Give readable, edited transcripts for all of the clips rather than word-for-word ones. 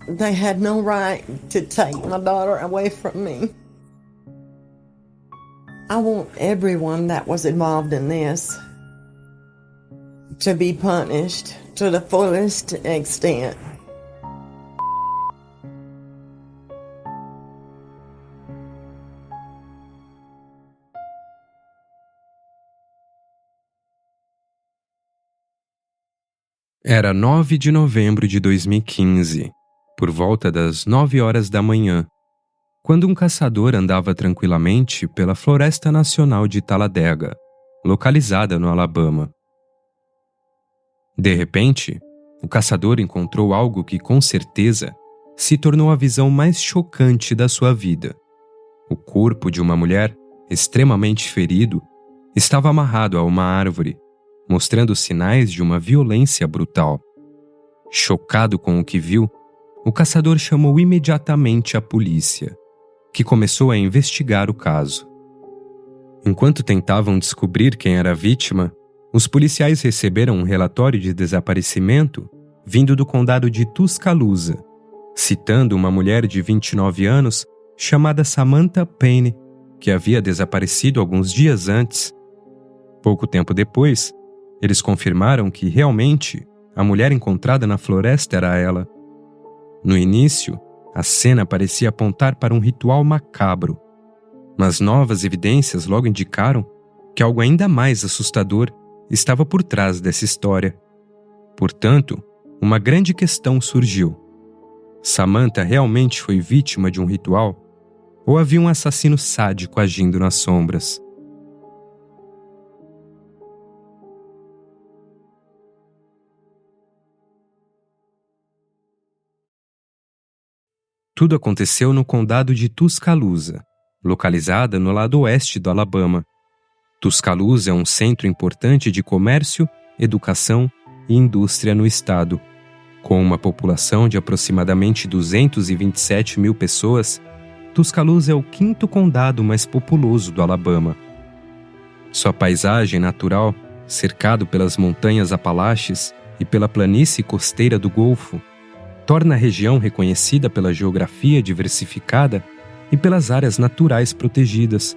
They had no right to take my daughter away from me. I want everyone that was involved in this to be punished to the fullest extent. Era 9 de novembro de 2015, por volta das 9 horas da manhã, quando um caçador andava tranquilamente pela Floresta Nacional de Talladega, localizada no Alabama. De repente, o caçador encontrou algo que, com certeza, se tornou a visão mais chocante da sua vida. O corpo de uma mulher, extremamente ferido, estava amarrado a uma árvore, mostrando sinais de uma violência brutal. Chocado com o que viu, o caçador chamou imediatamente a polícia, que começou a investigar o caso. Enquanto tentavam descobrir quem era a vítima, os policiais receberam um relatório de desaparecimento vindo do condado de Tuscaloosa, citando uma mulher de 29 anos chamada Samantha Payne, que havia desaparecido alguns dias antes. Pouco tempo depois, eles confirmaram que, realmente, a mulher encontrada na floresta era ela. No início, a cena parecia apontar para um ritual macabro, mas novas evidências logo indicaram que algo ainda mais assustador estava por trás dessa história. Portanto, uma grande questão surgiu. Samantha realmente foi vítima de um ritual? Ou havia um assassino sádico agindo nas sombras? Tudo aconteceu no condado de Tuscaloosa, localizada no lado oeste do Alabama. Tuscaloosa é um centro importante de comércio, educação e indústria no estado. Com uma população de aproximadamente 227 mil pessoas, Tuscaloosa é o quinto condado mais populoso do Alabama. Sua paisagem natural, cercado pelas montanhas Apalaches e pela planície costeira do Golfo, torna a região reconhecida pela geografia diversificada e pelas áreas naturais protegidas,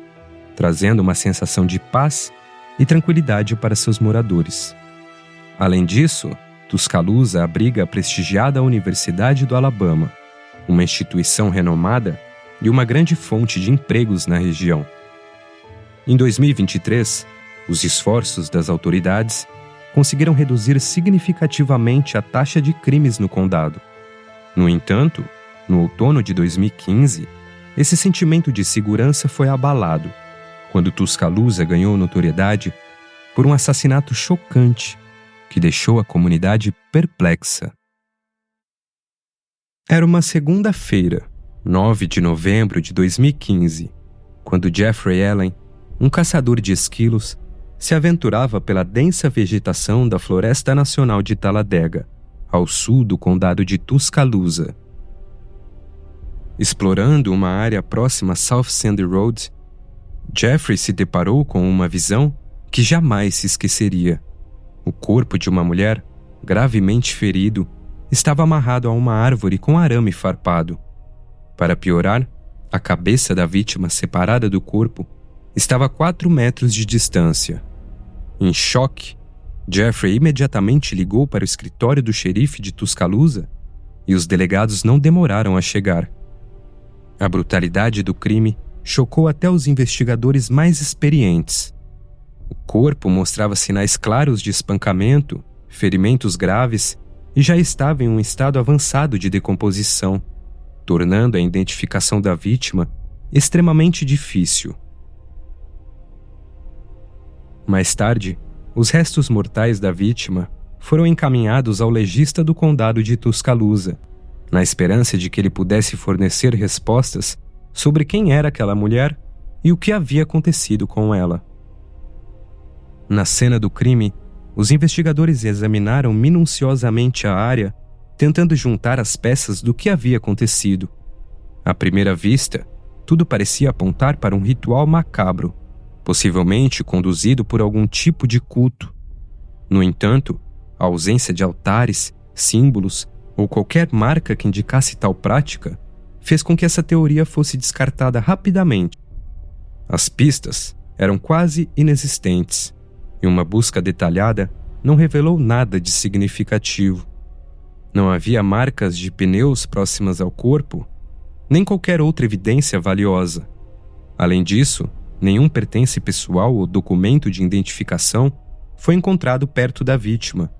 trazendo uma sensação de paz e tranquilidade para seus moradores. Além disso, Tuscaloosa abriga a prestigiada Universidade do Alabama, uma instituição renomada e uma grande fonte de empregos na região. Em 2023, os esforços das autoridades conseguiram reduzir significativamente a taxa de crimes no condado. No entanto, no outono de 2015, esse sentimento de segurança foi abalado, quando Tuscaloosa ganhou notoriedade por um assassinato chocante que deixou a comunidade perplexa. Era uma segunda-feira, 9 de novembro de 2015, quando Jeffrey Allen, um caçador de esquilos, se aventurava pela densa vegetação da Floresta Nacional de Talladega, ao sul do condado de Tuscaloosa. Explorando uma área próxima a South Sandy Road, Jeffrey se deparou com uma visão que jamais se esqueceria. O corpo de uma mulher, gravemente ferido, estava amarrado a uma árvore com arame farpado. Para piorar, a cabeça da vítima, separada do corpo, estava a 4 metros de distância. Em choque, Jeffrey imediatamente ligou para o escritório do xerife de Tuscaloosa e os delegados não demoraram a chegar. A brutalidade do crime chocou até os investigadores mais experientes. O corpo mostrava sinais claros de espancamento, ferimentos graves e já estava em um estado avançado de decomposição, tornando a identificação da vítima extremamente difícil. Mais tarde, os restos mortais da vítima foram encaminhados ao legista do condado de Tuscaloosa, na esperança de que ele pudesse fornecer respostas sobre quem era aquela mulher e o que havia acontecido com ela. Na cena do crime, os investigadores examinaram minuciosamente a área, tentando juntar as peças do que havia acontecido. À primeira vista, tudo parecia apontar para um ritual macabro, possivelmente conduzido por algum tipo de culto. No entanto, a ausência de altares, símbolos ou qualquer marca que indicasse tal prática, fez com que essa teoria fosse descartada rapidamente. As pistas eram quase inexistentes, e uma busca detalhada não revelou nada de significativo. Não havia marcas de pneus próximas ao corpo, nem qualquer outra evidência valiosa. Além disso, nenhum pertence pessoal ou documento de identificação foi encontrado perto da vítima,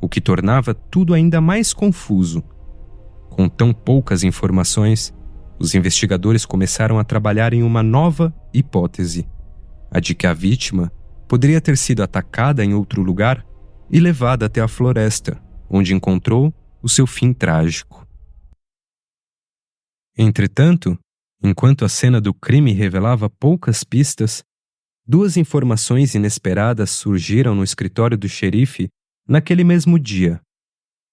o que tornava tudo ainda mais confuso. Com tão poucas informações, os investigadores começaram a trabalhar em uma nova hipótese, a de que a vítima poderia ter sido atacada em outro lugar e levada até a floresta, onde encontrou o seu fim trágico. Entretanto, enquanto a cena do crime revelava poucas pistas, duas informações inesperadas surgiram no escritório do xerife naquele mesmo dia.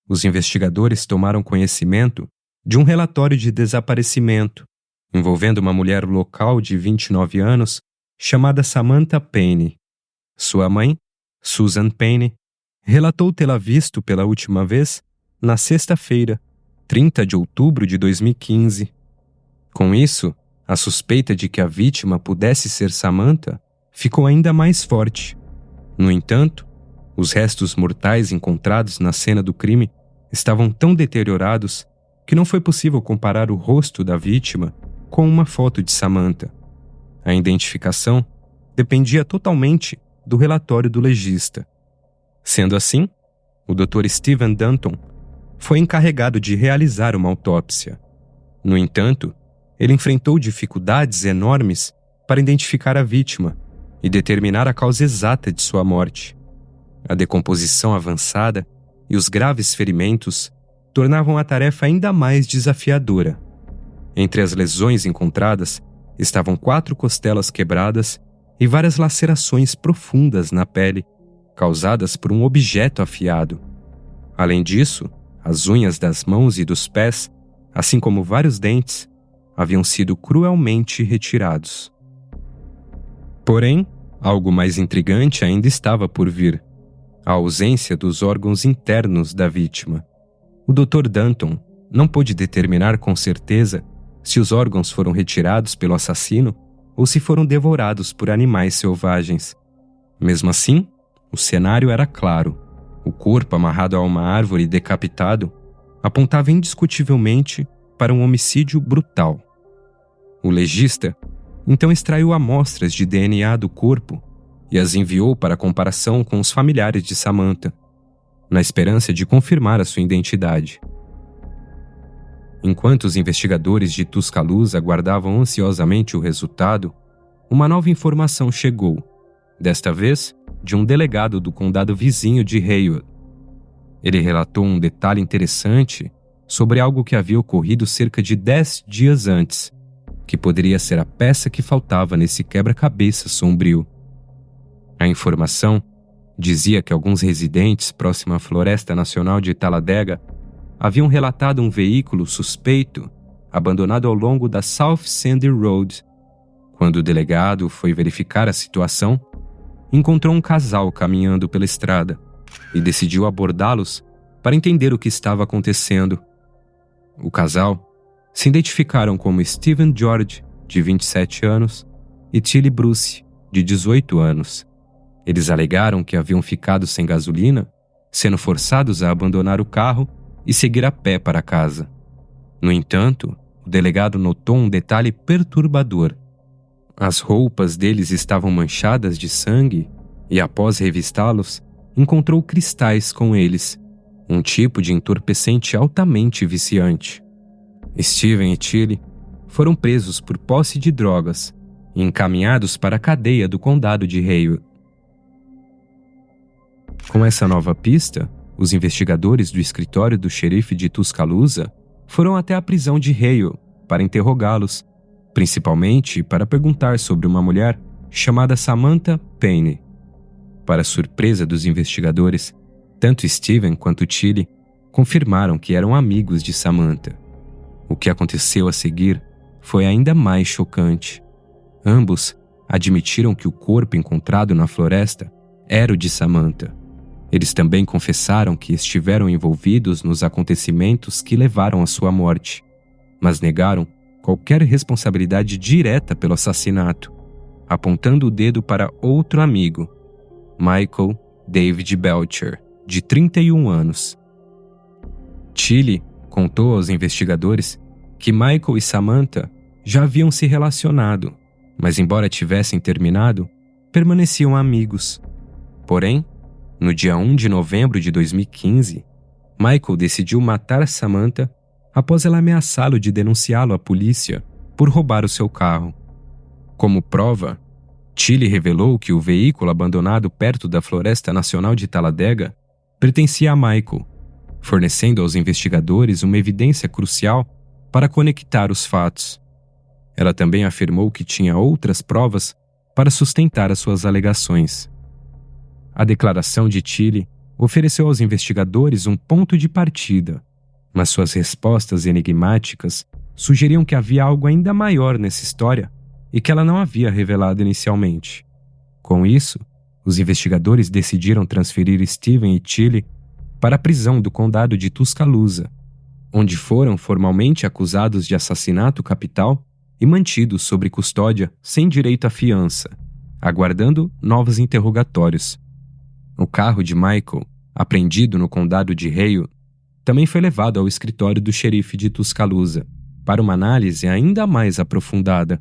Os investigadores tomaram conhecimento de um relatório de desaparecimento envolvendo uma mulher local de 29 anos chamada Samantha Payne. Sua mãe, Susan Payne, relatou tê-la visto pela última vez na sexta-feira, 30 de outubro de 2015. Com isso, a suspeita de que a vítima pudesse ser Samantha ficou ainda mais forte. No entanto, os restos mortais encontrados na cena do crime estavam tão deteriorados que não foi possível comparar o rosto da vítima com uma foto de Samantha. A identificação dependia totalmente do relatório do legista. Sendo assim, o Dr. Steven Danton foi encarregado de realizar uma autópsia. No entanto, ele enfrentou dificuldades enormes para identificar a vítima e determinar a causa exata de sua morte. A decomposição avançada e os graves ferimentos tornavam a tarefa ainda mais desafiadora. Entre as lesões encontradas estavam 4 costelas quebradas e várias lacerações profundas na pele, causadas por um objeto afiado. Além disso, as unhas das mãos e dos pés, assim como vários dentes, haviam sido cruelmente retirados. Porém, algo mais intrigante ainda estava por vir: a ausência dos órgãos internos da vítima. O Dr. Danton não pôde determinar com certeza se os órgãos foram retirados pelo assassino ou se foram devorados por animais selvagens. Mesmo assim, o cenário era claro. O corpo amarrado a uma árvore e decapitado apontava indiscutivelmente para um homicídio brutal. O legista então extraiu amostras de DNA do corpo e as enviou para comparação com os familiares de Samantha, na esperança de confirmar a sua identidade. Enquanto os investigadores de Tuscaloosa aguardavam ansiosamente o resultado, uma nova informação chegou, desta vez de um delegado do condado vizinho de Haywood. Ele relatou um detalhe interessante sobre algo que havia ocorrido cerca de 10 dias antes, que poderia ser a peça que faltava nesse quebra-cabeça sombrio. A informação dizia que alguns residentes próximo à Floresta Nacional de Talladega haviam relatado um veículo suspeito abandonado ao longo da South Sandy Road. Quando o delegado foi verificar a situação, encontrou um casal caminhando pela estrada e decidiu abordá-los para entender o que estava acontecendo. O casal se identificaram como Stephen George, de 27 anos, e Tilly Bruce, de 18 anos. Eles alegaram que haviam ficado sem gasolina, sendo forçados a abandonar o carro e seguir a pé para casa. No entanto, o delegado notou um detalhe perturbador. As roupas deles estavam manchadas de sangue e, após revistá-los, encontrou cristais com eles, um tipo de entorpecente altamente viciante. Steven e Tilly foram presos por posse de drogas e encaminhados para a cadeia do condado de Haywood. Com essa nova pista, os investigadores do escritório do xerife de Tuscaloosa foram até a prisão de Haywood para interrogá-los, principalmente para perguntar sobre uma mulher chamada Samantha Payne. Para surpresa dos investigadores, tanto Steven quanto Tilly confirmaram que eram amigos de Samantha. O que aconteceu a seguir foi ainda mais chocante. Ambos admitiram que o corpo encontrado na floresta era o de Samantha. Eles também confessaram que estiveram envolvidos nos acontecimentos que levaram à sua morte, mas negaram qualquer responsabilidade direta pelo assassinato, apontando o dedo para outro amigo, Michael David Belcher, de 31 anos. Tilly contou aos investigadores que Michael e Samantha já haviam se relacionado, mas embora tivessem terminado, permaneciam amigos. Porém, no dia 1 de novembro de 2015, Michael decidiu matar Samantha após ela ameaçá-lo de denunciá-lo à polícia por roubar o seu carro. Como prova, Tilly revelou que o veículo abandonado perto da Floresta Nacional de Talladega pertencia a Michael, fornecendo aos investigadores uma evidência crucial para conectar os fatos. Ela também afirmou que tinha outras provas para sustentar as suas alegações. A declaração de Tilly ofereceu aos investigadores um ponto de partida, mas suas respostas enigmáticas sugeriam que havia algo ainda maior nessa história e que ela não havia revelado inicialmente. Com isso, os investigadores decidiram transferir Steven e Tilly para a prisão do condado de Tuscaloosa, onde foram formalmente acusados de assassinato capital e mantidos sob custódia sem direito à fiança, aguardando novos interrogatórios. O carro de Michael, apreendido no condado de Hale, também foi levado ao escritório do xerife de Tuscaloosa para uma análise ainda mais aprofundada.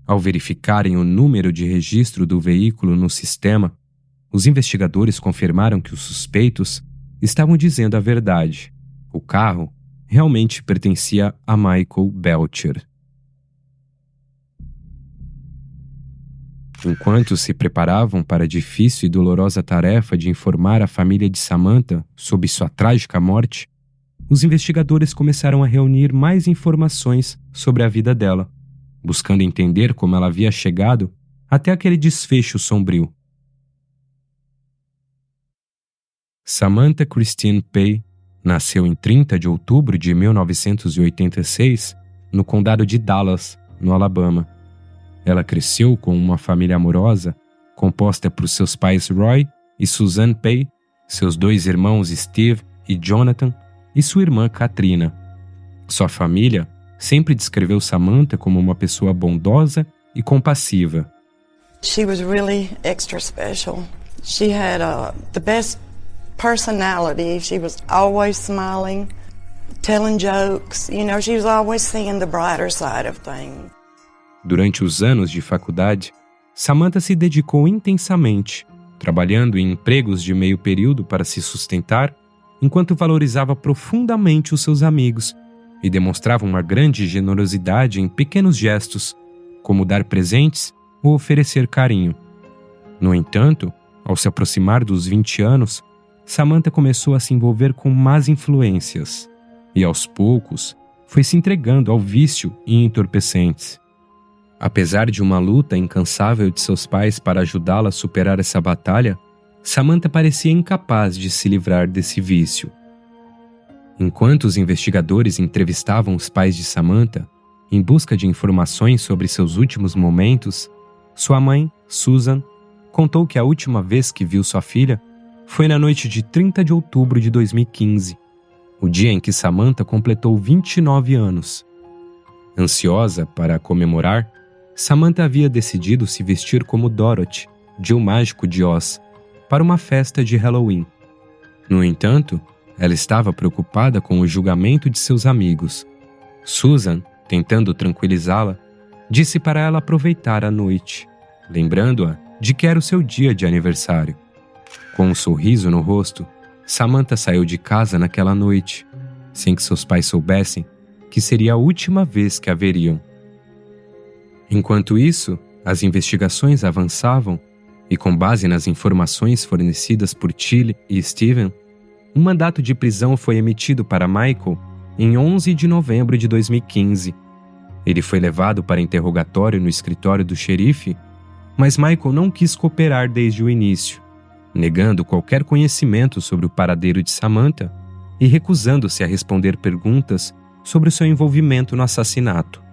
Ao verificarem o número de registro do veículo no sistema, os investigadores confirmaram que os suspeitos estavam dizendo a verdade. O carro realmente pertencia a Michael Belcher. Enquanto se preparavam para a difícil e dolorosa tarefa de informar a família de Samantha sobre sua trágica morte, os investigadores começaram a reunir mais informações sobre a vida dela, buscando entender como ela havia chegado até aquele desfecho sombrio. Samantha Christine Pay nasceu em 30 de outubro de 1986 no condado de Dallas, no Alabama. Ela cresceu com uma família amorosa, composta por seus pais Roy e Suzanne Pay, seus 2 irmãos Steve e Jonathan e sua irmã Katrina. Sua família sempre descreveu Samantha como uma pessoa bondosa e compassiva. She was really extra special. She had the best personality. She was always smiling, telling jokes. You know, she was always seeing the brighter side of things. Durante os anos de faculdade, Samantha se dedicou intensamente, trabalhando em empregos de meio período para se sustentar, enquanto valorizava profundamente os seus amigos e demonstrava uma grande generosidade em pequenos gestos, como dar presentes ou oferecer carinho. No entanto, ao se aproximar dos 20 anos, Samantha começou a se envolver com más influências e, aos poucos, foi se entregando ao vício e entorpecentes. Apesar de uma luta incansável de seus pais para ajudá-la a superar essa batalha, Samantha parecia incapaz de se livrar desse vício. Enquanto os investigadores entrevistavam os pais de Samantha, em busca de informações sobre seus últimos momentos, sua mãe, Susan, contou que a última vez que viu sua filha foi na noite de 30 de outubro de 2015, o dia em que Samantha completou 29 anos. Ansiosa para comemorar, Samantha havia decidido se vestir como Dorothy, de O Mágico de Oz, para uma festa de Halloween. No entanto, ela estava preocupada com o julgamento de seus amigos. Susan, tentando tranquilizá-la, disse para ela aproveitar a noite, lembrando-a de que era o seu dia de aniversário. Com um sorriso no rosto, Samantha saiu de casa naquela noite, sem que seus pais soubessem que seria a última vez que a veriam. Enquanto isso, as investigações avançavam e, com base nas informações fornecidas por Tilly e Steven, um mandato de prisão foi emitido para Michael em 11 de novembro de 2015. Ele foi levado para interrogatório no escritório do xerife, mas Michael não quis cooperar desde o início, negando qualquer conhecimento sobre o paradeiro de Samantha e recusando-se a responder perguntas sobre o seu envolvimento no assassinato.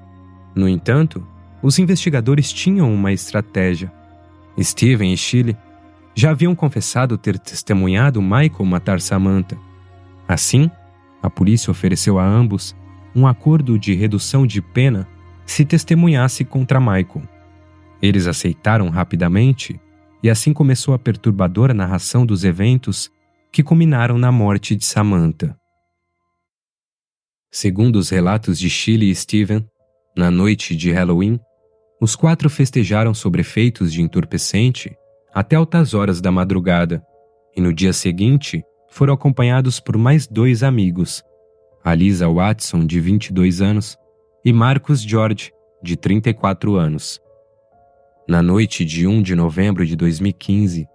No entanto, os investigadores tinham uma estratégia. Steven e Tilly já haviam confessado ter testemunhado Michael matar Samantha. Assim, a polícia ofereceu a ambos um acordo de redução de pena se testemunhasse contra Michael. Eles aceitaram rapidamente e assim começou a perturbadora narração dos eventos que culminaram na morte de Samantha. Segundo os relatos de Shirley e Steven, na noite de Halloween, os 4 festejaram sob efeitos de entorpecente até altas horas da madrugada, e no dia seguinte foram acompanhados por mais 2 amigos, Alisa Watson, de 22 anos, e Marcus George, de 34 anos. Na noite de 1 de novembro de 2015,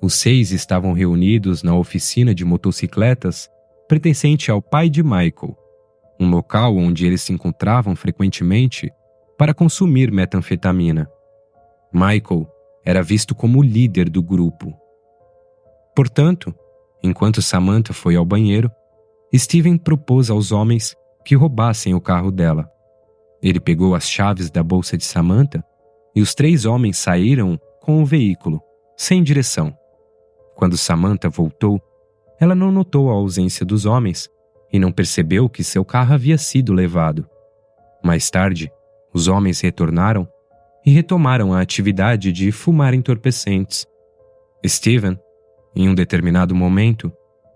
os 6 estavam reunidos na oficina de motocicletas pertencente ao pai de Michael, um local onde eles se encontravam frequentemente para consumir metanfetamina. Michael era visto como o líder do grupo. Portanto, enquanto Samantha foi ao banheiro, Steven propôs aos homens que roubassem o carro dela. Ele pegou as chaves da bolsa de Samantha e os 3 homens saíram com o veículo, sem direção. Quando Samantha voltou, ela não notou a ausência dos homens e não percebeu que seu carro havia sido levado. Mais tarde, os homens retornaram e retomaram a atividade de fumar entorpecentes. Steven, em um determinado momento,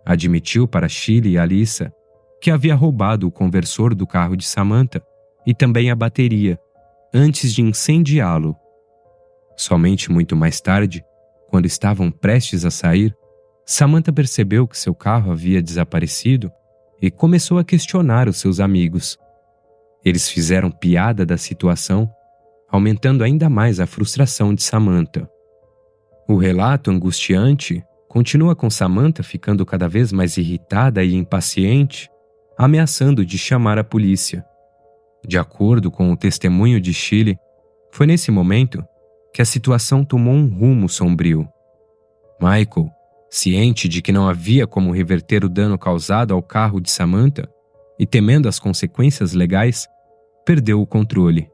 admitiu para Shirley e Alyssa que havia roubado o conversor do carro de Samantha e também a bateria, antes de incendiá-lo. Somente muito mais tarde, quando estavam prestes a sair, Samantha percebeu que seu carro havia desaparecido e começou a questionar os seus amigos. Eles fizeram piada da situação, aumentando ainda mais a frustração de Samantha. O relato angustiante continua com Samantha ficando cada vez mais irritada e impaciente, ameaçando de chamar a polícia. De acordo com o testemunho de Shirley, foi nesse momento que a situação tomou um rumo sombrio. Michael, ciente de que não havia como reverter o dano causado ao carro de Samantha e temendo as consequências legais, perdeu o controle.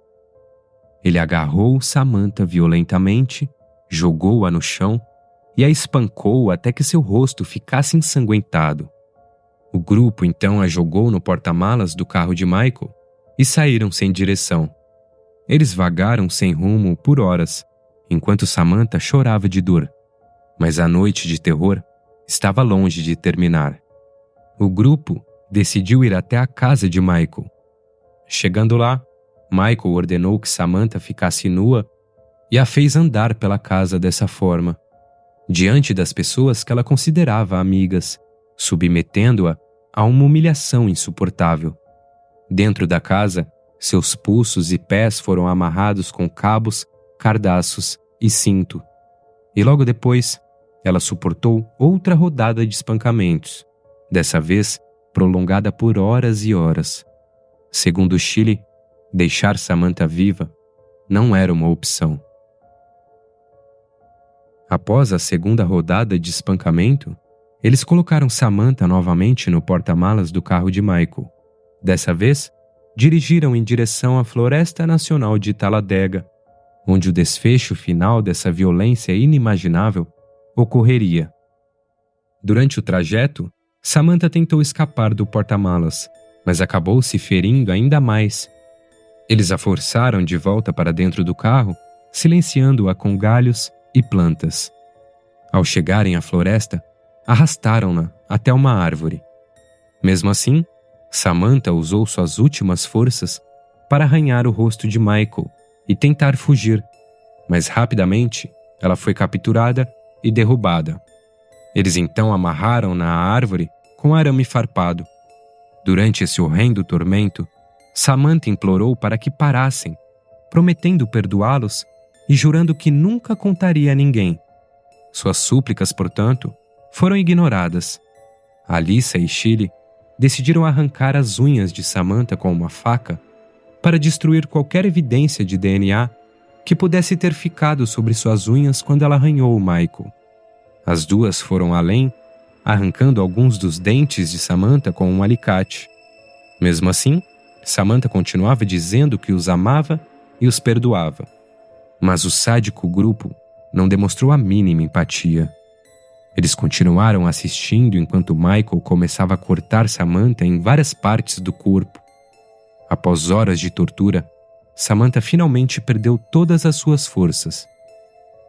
Ele agarrou Samantha violentamente, jogou-a no chão e a espancou até que seu rosto ficasse ensanguentado. O grupo então a jogou no porta-malas do carro de Michael e saíram sem direção. Eles vagaram sem rumo por horas, enquanto Samantha chorava de dor. Mas a noite de terror estava longe de terminar. O grupo decidiu ir até a casa de Michael. Chegando lá, Michael ordenou que Samantha ficasse nua e a fez andar pela casa dessa forma, diante das pessoas que ela considerava amigas, submetendo-a a uma humilhação insuportável. Dentro da casa, seus pulsos e pés foram amarrados com cabos, cardaços e cinto. E logo depois, ela suportou outra rodada de espancamentos, dessa vez prolongada por horas e horas. Segundo Shirley, deixar Samantha viva não era uma opção. Após a segunda rodada de espancamento, eles colocaram Samantha novamente no porta-malas do carro de Michael. Dessa vez, dirigiram em direção à Floresta Nacional de Talladega, onde o desfecho final dessa violência inimaginável ocorreria. Durante o trajeto, Samantha tentou escapar do porta-malas, mas acabou se ferindo ainda mais. Eles a forçaram de volta para dentro do carro, silenciando-a com galhos e plantas. Ao chegarem à floresta, arrastaram-na até uma árvore. Mesmo assim, Samantha usou suas últimas forças para arranhar o rosto de Michael e tentar fugir, mas rapidamente ela foi capturada e derrubada. Eles então amarraram-na à árvore com arame farpado. Durante esse horrendo tormento, Samantha implorou para que parassem, prometendo perdoá-los e jurando que nunca contaria a ninguém. Suas súplicas, portanto, foram ignoradas. Alyssa e Shirley decidiram arrancar as unhas de Samantha com uma faca para destruir qualquer evidência de DNA que pudesse ter ficado sobre suas unhas quando ela arranhou o Michael. As duas foram além, arrancando alguns dos dentes de Samantha com um alicate. Mesmo assim, Samantha continuava dizendo que os amava e os perdoava. Mas o sádico grupo não demonstrou a mínima empatia. Eles continuaram assistindo enquanto Michael começava a cortar Samantha em várias partes do corpo. Após horas de tortura, Samantha finalmente perdeu todas as suas forças.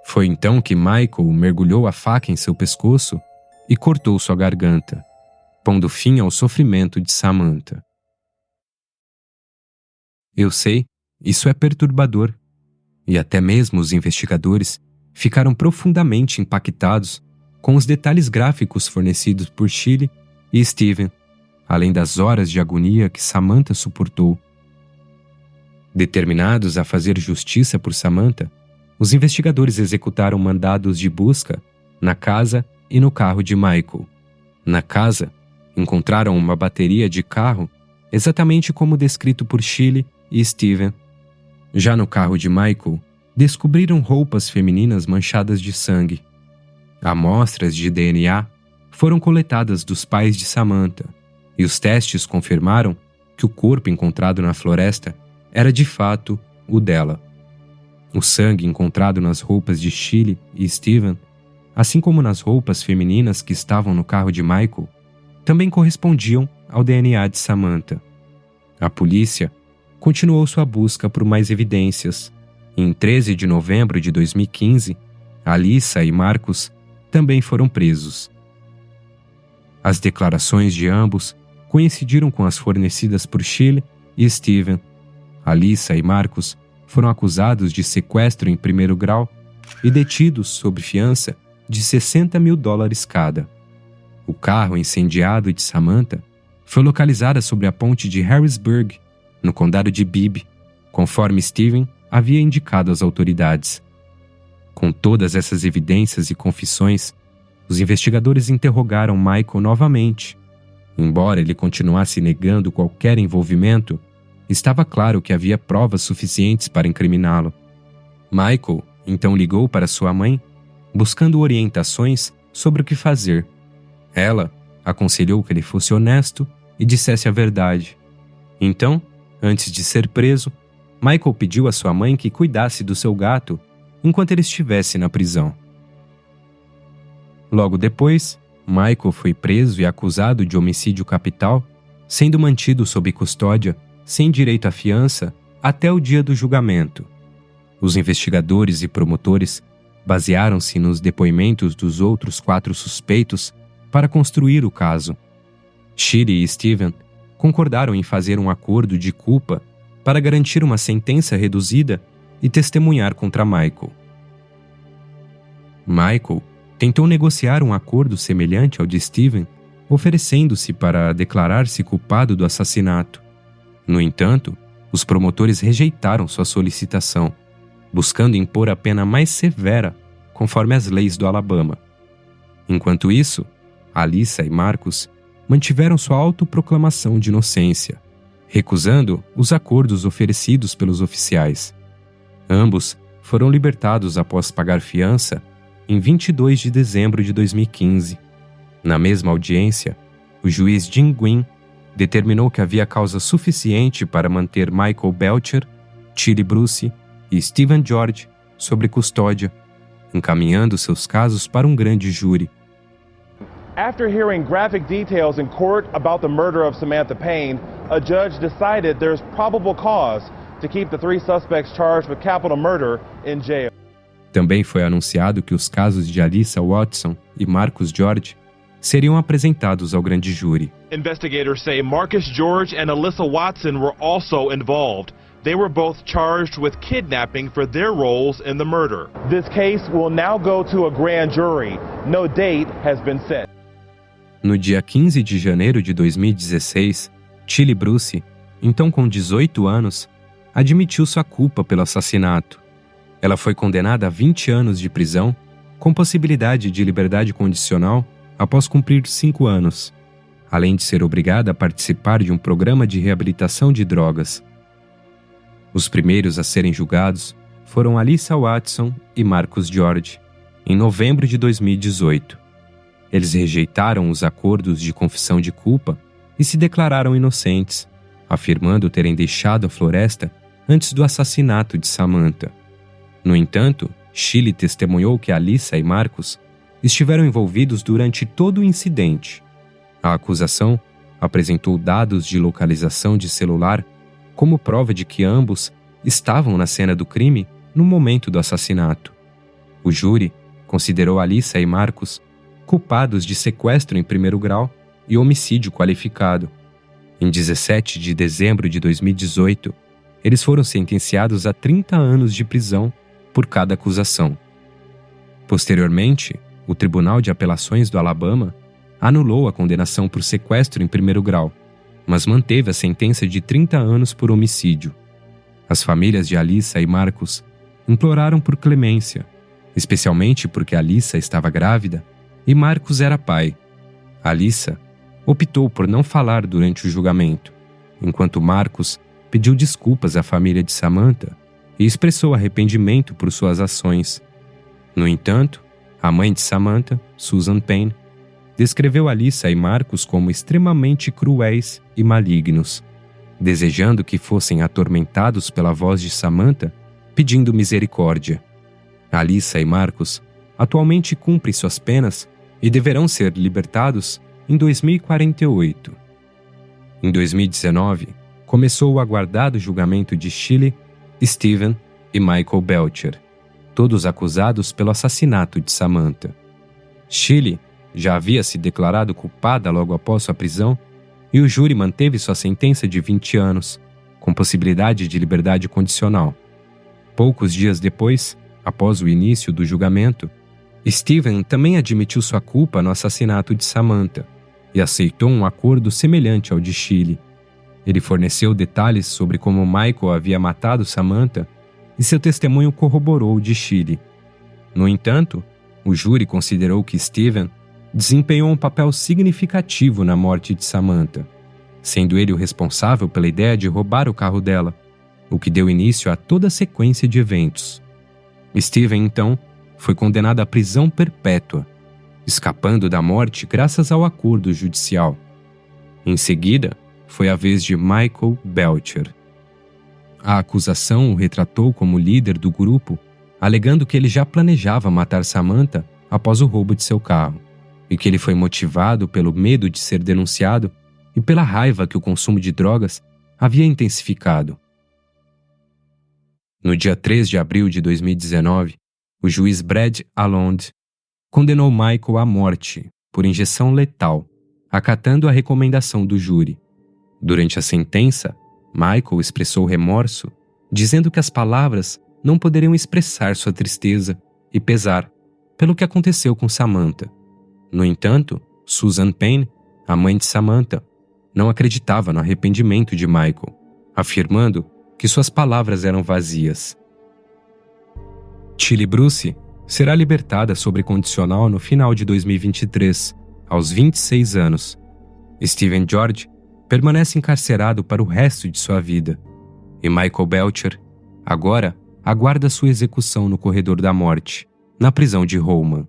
Foi então que Michael mergulhou a faca em seu pescoço e cortou sua garganta, pondo fim ao sofrimento de Samantha. Eu sei, isso é perturbador, e até mesmo os investigadores ficaram profundamente impactados com os detalhes gráficos fornecidos por Shirley e Steven, além das horas de agonia que Samantha suportou. Determinados a fazer justiça por Samantha, os investigadores executaram mandados de busca na casa e no carro de Michael. Na casa, encontraram uma bateria de carro exatamente como descrito por Shirley e Steven. Já no carro de Michael, descobriram roupas femininas manchadas de sangue. Amostras de DNA foram coletadas dos pais de Samantha, e os testes confirmaram que o corpo encontrado na floresta era de fato o dela. O sangue encontrado nas roupas de Shirley e Steven, assim como nas roupas femininas que estavam no carro de Michael, também correspondiam ao DNA de Samantha. A polícia continuou sua busca por mais evidências. Em 13 de novembro de 2015, Alyssa e Marcus também foram presos. As declarações de ambos coincidiram com as fornecidas por Shirley e Steven. Alyssa e Marcus foram acusados de sequestro em primeiro grau e detidos sob fiança de $60 mil cada. O carro incendiado de Samantha foi localizado sobre a ponte de Harrisburg, no condado de Bibb, conforme Steven havia indicado às autoridades. Com todas essas evidências e confissões, os investigadores interrogaram Michael novamente. Embora ele continuasse negando qualquer envolvimento, estava claro que havia provas suficientes para incriminá-lo. Michael então ligou para sua mãe, buscando orientações sobre o que fazer. Ela aconselhou que ele fosse honesto e dissesse a verdade. Então, antes de ser preso, Michael pediu à sua mãe que cuidasse do seu gato enquanto ele estivesse na prisão. Logo depois, Michael foi preso e acusado de homicídio capital, sendo mantido sob custódia, sem direito à fiança, até o dia do julgamento. Os investigadores e promotores basearam-se nos depoimentos dos outros 4 suspeitos para construir o caso. Shirley e Steven concordaram em fazer um acordo de culpa para garantir uma sentença reduzida e testemunhar contra Michael. Michael tentou negociar um acordo semelhante ao de Steven, oferecendo-se para declarar-se culpado do assassinato. No entanto, os promotores rejeitaram sua solicitação, buscando impor a pena mais severa, conforme as leis do Alabama. Enquanto isso, Alyssa e Marcus mantiveram sua autoproclamação de inocência, recusando os acordos oferecidos pelos oficiais. Ambos foram libertados após pagar fiança em 22 de dezembro de 2015. Na mesma audiência, o juiz Jim Gwynn determinou que havia causa suficiente para manter Michael Belcher, Shirley Bruce e Steven George sob custódia, encaminhando seus casos para um grande júri. After hearing graphic details in court about the murder of Samantha Payne, a judge decided there's probable cause to keep the 3 suspects charged with capital murder in jail. Também foi anunciado que os casos de Alyssa Watson e Marcus George seriam apresentados ao grande júri. Investigators say Marcus George and Alyssa Watson were also involved. They were both charged with kidnapping for their roles in the murder. This case will now go to a grand jury. No date has been set. No dia 15 de janeiro de 2016, Shirley Bruce, então com 18 anos, admitiu sua culpa pelo assassinato. Ela foi condenada a 20 anos de prisão, com possibilidade de liberdade condicional após cumprir 5 anos, além de ser obrigada a participar de um programa de reabilitação de drogas. Os primeiros a serem julgados foram Alyssa Watson e Marcus George, em novembro de 2018. Eles rejeitaram os acordos de confissão de culpa e se declararam inocentes, afirmando terem deixado a floresta antes do assassinato de Samantha. No entanto, Shirley testemunhou que Alyssa e Marcus estiveram envolvidos durante todo o incidente. A acusação apresentou dados de localização de celular como prova de que ambos estavam na cena do crime no momento do assassinato. O júri considerou Alyssa e Marcos culpados de sequestro em primeiro grau e homicídio qualificado. Em 17 de dezembro de 2018, eles foram sentenciados a 30 anos de prisão por cada acusação. Posteriormente, o Tribunal de Apelações do Alabama anulou a condenação por sequestro em primeiro grau, mas manteve a sentença de 30 anos por homicídio. As famílias de Alyssa e Marcos imploraram por clemência, especialmente porque Alyssa estava grávida e Marcos era pai. Alyssa optou por não falar durante o julgamento, enquanto Marcos pediu desculpas à família de Samantha e expressou arrependimento por suas ações. No entanto, a mãe de Samantha, Susan Payne, descreveu Alyssa e Marcos como extremamente cruéis e malignos, desejando que fossem atormentados pela voz de Samantha, pedindo misericórdia. Alyssa e Marcos atualmente cumprem suas penas e deverão ser libertados em 2048. Em 2019, começou o aguardado julgamento de Shirley, Steven e Michael Belcher, todos acusados pelo assassinato de Samantha. Shirley já havia se declarado culpada logo após sua prisão e o júri manteve sua sentença de 20 anos, com possibilidade de liberdade condicional. Poucos dias depois, após o início do julgamento, Steven também admitiu sua culpa no assassinato de Samantha e aceitou um acordo semelhante ao de Shirley. Ele forneceu detalhes sobre como Michael havia matado Samantha e seu testemunho corroborou o de Shirley. No entanto, o júri considerou que Steven desempenhou um papel significativo na morte de Samantha, sendo ele o responsável pela ideia de roubar o carro dela, o que deu início a toda a sequência de eventos. Steven, então, foi condenado à prisão perpétua, escapando da morte graças ao acordo judicial. Em seguida, foi a vez de Michael Belcher. A acusação o retratou como líder do grupo, alegando que ele já planejava matar Samantha após o roubo de seu carro, e que ele foi motivado pelo medo de ser denunciado e pela raiva que o consumo de drogas havia intensificado. No dia 3 de abril de 2019, o juiz Brad Alond condenou Michael à morte por injeção letal, acatando a recomendação do júri. Durante a sentença, Michael expressou remorso, dizendo que as palavras não poderiam expressar sua tristeza e pesar pelo que aconteceu com Samantha. No entanto, Susan Payne, a mãe de Samantha, não acreditava no arrependimento de Michael, afirmando que suas palavras eram vazias. Tilly Bruce será libertada sob condicional no final de 2023, aos 26 anos. Steven George permanece encarcerado para o resto de sua vida. E Michael Belcher, agora, aguarda sua execução no corredor da morte, na prisão de Holman.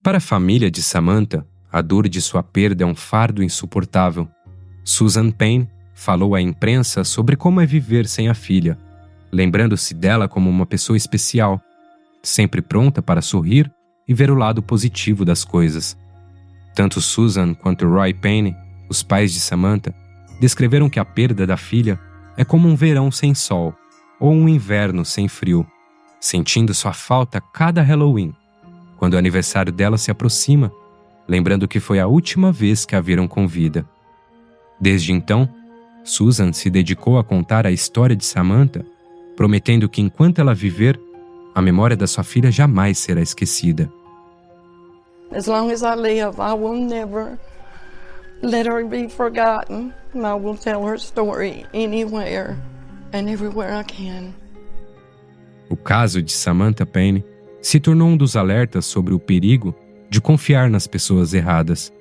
Para a família de Samantha, a dor de sua perda é um fardo insuportável. Susan Payne falou à imprensa sobre como é viver sem a filha, lembrando-se dela como uma pessoa especial, sempre pronta para sorrir e ver o lado positivo das coisas. Tanto Susan quanto Roy Payne, os pais de Samantha, descreveram que a perda da filha é como um verão sem sol ou um inverno sem frio, sentindo sua falta cada Halloween, quando o aniversário dela se aproxima, lembrando que foi a última vez que a viram com vida. Desde então, Susan se dedicou a contar a história de Samantha, prometendo que enquanto ela viver, a memória da sua filha jamais será esquecida. As long as I live, I will never let her be forgotten. I will tell her story anywhere and everywhere I can. O caso de Samantha Payne se tornou um dos alertas sobre o perigo de confiar nas pessoas erradas.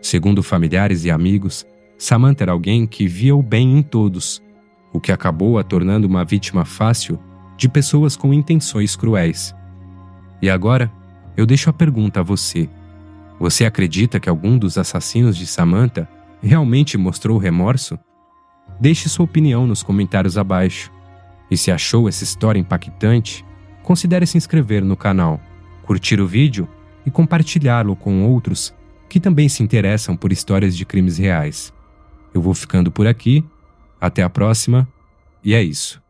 Segundo familiares e amigos, Samantha era alguém que via o bem em todos, o que acabou a tornando uma vítima fácil de pessoas com intenções cruéis. E agora, eu deixo a pergunta a você. Você acredita que algum dos assassinos de Samantha realmente mostrou remorso? Deixe sua opinião nos comentários abaixo. E se achou essa história impactante, considere se inscrever no canal, curtir o vídeo e compartilhá-lo com outros que também se interessam por histórias de crimes reais. Eu vou ficando por aqui, até a próxima, e é isso.